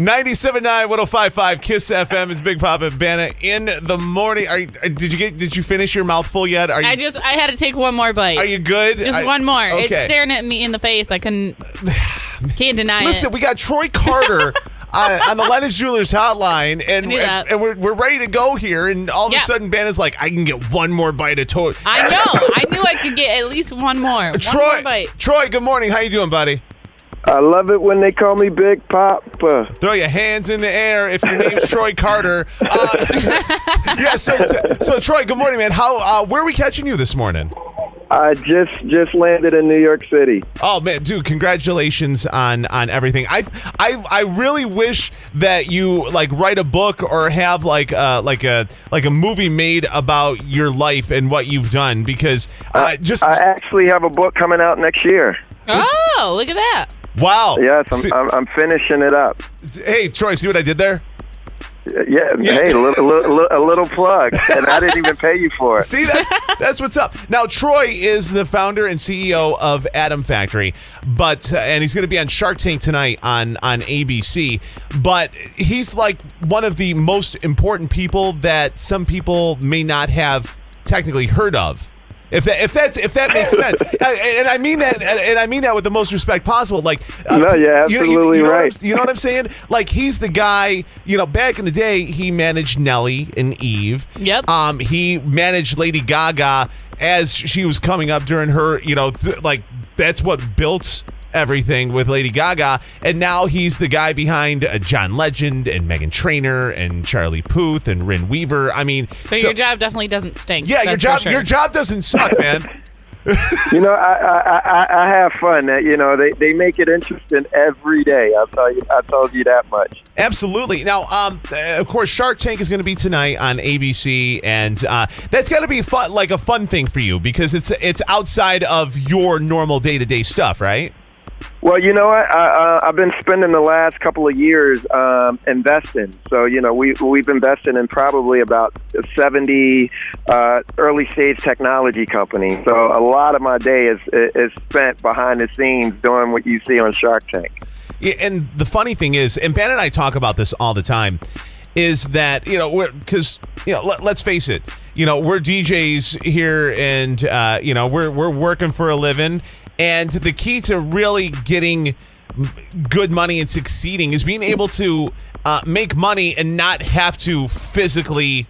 97.9, 105.5 Kiss FM. It's Big Poppa and Banna in the morning. Did you finish your mouthful yet? I had to take one more bite. Are you good? Just one more. Okay. It's staring at me in the face. I can't deny it. Listen, we got Troy Carter on the Lennox Jewelers hotline, and we're ready to go here. And all of a sudden, Banna's like, I can get one more bite of toast. I know. I knew I could get at least one more. One more bite. Troy, good morning. How you doing, buddy? I love it when they call me Big Poppa. Throw your hands in the air if your name's Troy Carter. So Troy, good morning, man. Where are we catching you this morning? I just landed in New York City. Oh man, dude! Congratulations on everything. I really wish that you write a book or have like a movie made about your life and what you've done, because I actually have a book coming out next year. Oh, look at that! Wow. Yes, I'm finishing it up. Hey, Troy, see what I did there? Yeah. Hey, a little plug, and I didn't even pay you for it. See, that's what's up. Now, Troy is the founder and CEO of Adam Factory, and he's going to be on Shark Tank tonight on ABC. But he's like one of the most important people that some people may not have technically heard of. If that makes sense, and I mean that with the most respect possible. No, you're absolutely right. You know what I'm saying? Like, he's the guy. Back in the day, he managed Nelly and Eve. Yep. He managed Lady Gaga as she was coming up during her. That's what built everything with Lady Gaga, and now he's the guy behind John Legend and Meghan Trainor and Charlie Puth and Rin Weaver. I mean, so your job definitely doesn't stink. Yeah, your job doesn't suck, man. I have fun. They make it interesting every day. I told you that much. Absolutely. Now, of course, Shark Tank is going to be tonight on ABC, and that's got to be fun, like a fun thing for you, because it's outside of your normal day-to-day stuff, right? Well, you know what? I've been spending the last couple of years investing. So, we've invested in probably about 70 early-stage technology companies. So a lot of my day is spent behind the scenes doing what you see on Shark Tank. Yeah, and the funny thing is, and Ben and I talk about this all the time, is that, let's face it, we're DJs here, and, we're working for a living. And the key to really getting good money and succeeding is being able to make money and not have to physically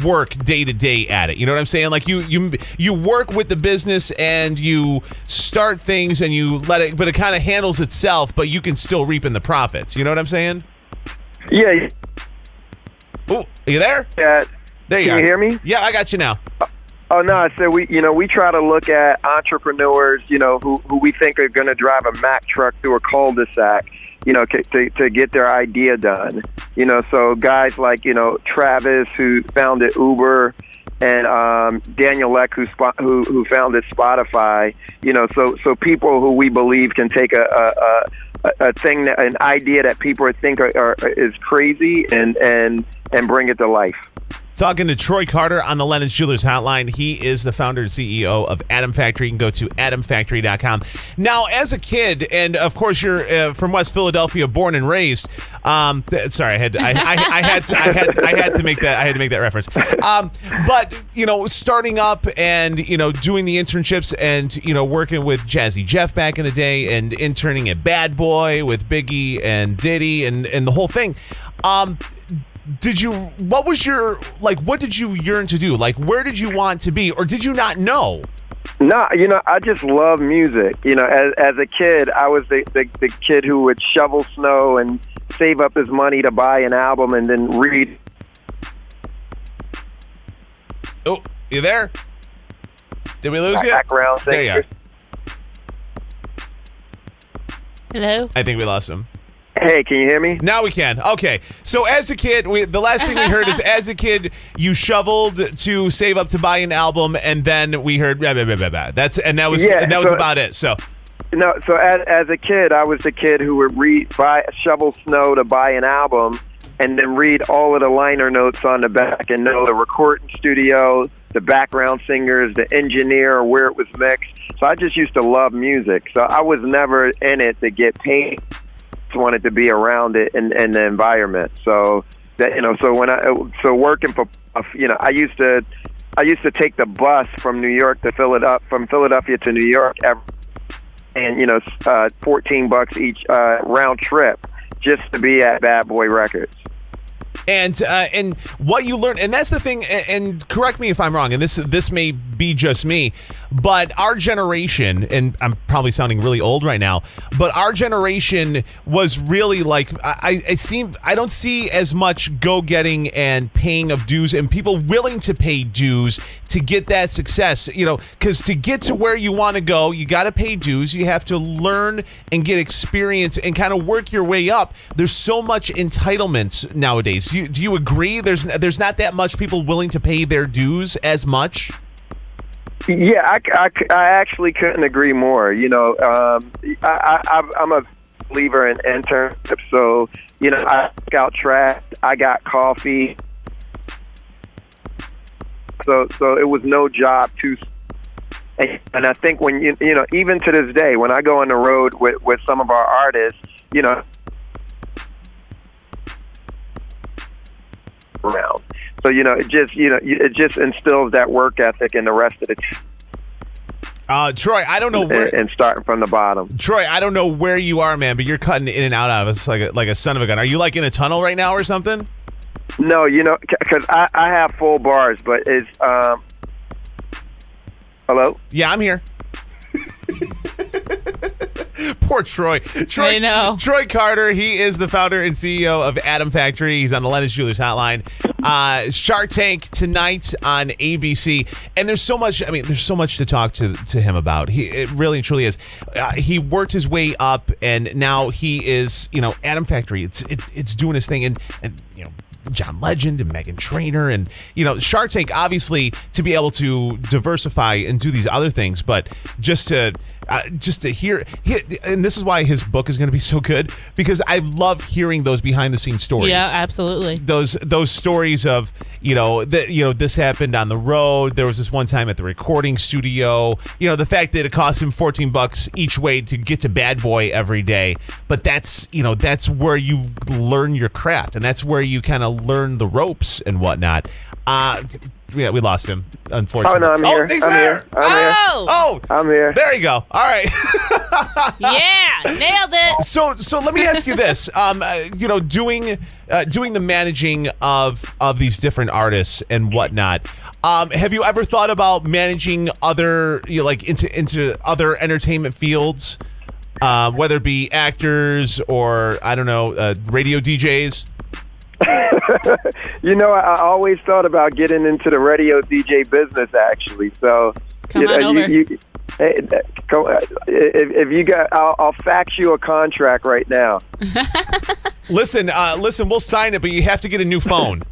work day to day at it. You know what I'm saying? Like, you work with the business and you start things and you let it, but it kind of handles itself, but you can still reap in the profits. You know what I'm saying? Yeah. Oh, are you there? Yeah. There you Can are. you hear me? Yeah, I got you now. Oh no! I said we try to look at entrepreneurs, who we think are going to drive a Mack truck through a cul-de-sac, to get their idea done. So guys like Travis, who founded Uber, and Daniel Ek, who founded Spotify. So people who we believe can take an idea that people think is crazy and bring it to life. Talking to Troy Carter on the Lennox Jewelers hotline. He is the founder and CEO of Adam Factory. You can go to adamfactory.com. Now, as a kid, and of course you're from West Philadelphia, born and raised. Sorry, I had to make that reference. But starting up and doing the internships and working with Jazzy Jeff back in the day and interning at Bad Boy with Biggie and Diddy and the whole thing. What did you yearn to do? Like, where did you want to be, or did you not know? No, I just love music. As a kid, I was the kid who would shovel snow and save up his money to buy an album and then read. Oh, you there? Did we lose you? Background there you are. Hello? I think we lost him. Hey, can you hear me? Now we can. Okay. So as a kid, the last thing we heard is as a kid, you shoveled to save up to buy an album, and then we heard blah, blah, blah, blah, blah. That was about it. So as a kid, I was the kid who would shovel snow to buy an album, and then read all of the liner notes on the back and know the recording studio, the background singers, the engineer, where it was mixed. So I just used to love music. So I was never in it to get paid. wanted to be around it and the environment. So that, so working for, I used to take the bus from New York to from Philadelphia to New York, and $14 each round trip just to be at Bad Boy Records. And what you learn, and that's the thing, and correct me if I'm wrong, and this may be just me, but our generation, and I'm probably sounding really old right now, but our generation was really like, I don't see as much go-getting and paying of dues and people willing to pay dues to get that success, because to get to where you want to go, you got to pay dues, you have to learn and get experience and kind of work your way up. There's so much entitlement nowadays. Do you agree? There's not that much people willing to pay their dues as much? Yeah, I actually couldn't agree more. I'm a believer in internships, so I took out trash, I got coffee, so it was no job too. And I think when even to this day, when I go on the road with some of our artists, around. So it just instills that work ethic in the rest of the team. Troy, I don't know where, and starting from the bottom. Troy, I don't know where you are, man, but you're cutting in and out of us like a son of a gun. Are you like in a tunnel right now or something? No, because I have full bars, but it's hello? Yeah, I'm here. Poor Troy. I know. Troy Carter, he is the founder and CEO of Adam Factory. He's on the Lennox Jewelers hotline. Shark Tank tonight on ABC. And there's so much to talk to him about. It really and truly is. He worked his way up, and now he is, Adam Factory. It's doing his thing, and John Legend and Meghan Trainor, and Shark Tank, obviously, to be able to diversify and do these other things, but just to hear, and this is why his book is going to be so good, because I love hearing those behind the scenes stories. Yeah, absolutely. Those stories of this happened on the road. There was this one time at the recording studio. The fact that it cost him $14 each way to get to Bad Boy every day, but that's where you learn your craft, and that's where you kind of learn the ropes and whatnot. Yeah, we lost him, unfortunately. Oh, no, I'm here. He's I'm there. here. I'm here. There you go. All right. Yeah, nailed it. So let me ask you this. Doing the managing of these different artists and whatnot. Have you ever thought about managing other, into other entertainment fields, whether it be actors or radio DJs? I always thought about getting into the radio DJ business, actually. So, come on over. If you got, I'll fax you a contract right now. Listen, we'll sign it, but you have to get a new phone.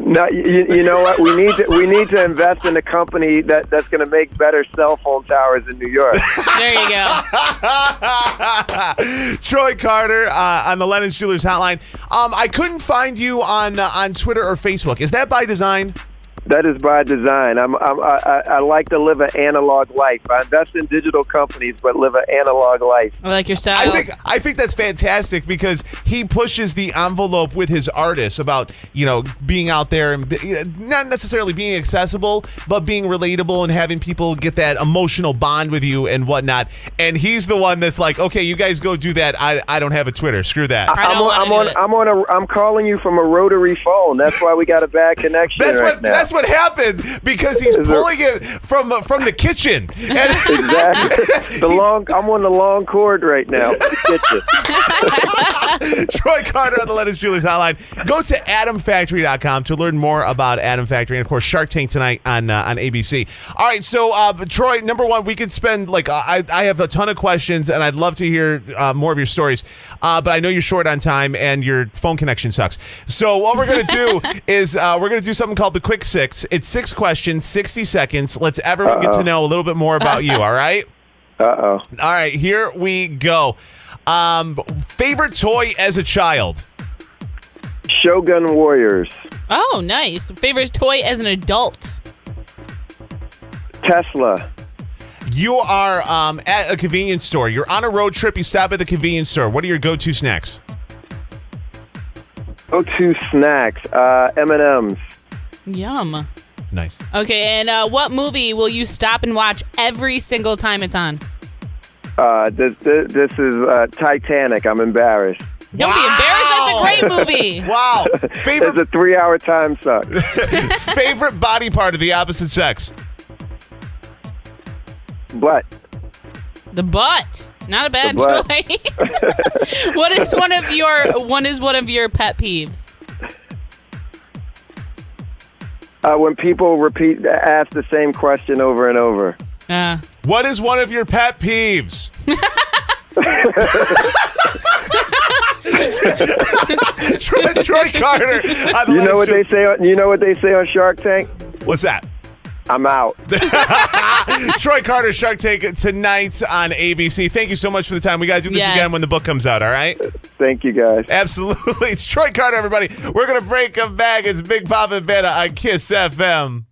No, you know what? We need to invest in a company that's going to make better cell phone towers in New York. There you go. Troy Carter on the Lennox Jewelers hotline. I couldn't find you on Twitter or Facebook. Is that by design? That is by design. I like to live an analog life. I invest in digital companies, but live an analog life. I like your style. I think that's fantastic, because he pushes the envelope with his artists about being out there and not necessarily being accessible, but being relatable and having people get that emotional bond with you and whatnot. And he's the one that's like, okay, you guys go do that. I don't have a Twitter. Screw that. I'm calling you from a rotary phone. That's why we got a bad connection. That's what happened, because he's pulling it from the kitchen. And exactly. I'm on the long cord right now. Troy Carter on the Lennox Jewelers hotline. Go to AdamFactory.com to learn more about Adam Factory, and of course Shark Tank tonight on ABC. All right, so Troy, number one, we could spend I have a ton of questions, and I'd love to hear more of your stories, but I know you're short on time and your phone connection sucks. So what we're gonna do is we're gonna do something called the Quick Six. It's 6 questions, 60 seconds. Let's everyone get to know a little bit more about you. All right. All right, here we go. Favorite toy as a child? Shogun Warriors. Oh, nice. Favorite toy as an adult? Tesla. You are at a convenience store. You're on a road trip. You stop at the convenience store. What are your go-to snacks? Go-to snacks, M&M's. Yum. Nice. Okay, and what movie will you stop and watch every single time it's on? This is Titanic. I'm embarrassed. Don't be embarrassed. That's a great movie. Wow. It's a Favorite 3-hour time suck. favorite body part of the opposite sex? But The butt. Not a bad The butt. choice. What is one of your pet peeves? when people ask the same question over and over. What is one of your pet peeves? Troy Carter. You know what they say? You know what they say on Shark Tank? What's that? I'm out. Troy Carter, Shark Tank tonight on ABC. Thank you so much for the time. We got to do this again when the book comes out, all right? Thank you, guys. Absolutely. It's Troy Carter, everybody. We're going to break a bag. It's Big Poppa and Banna on KISS FM.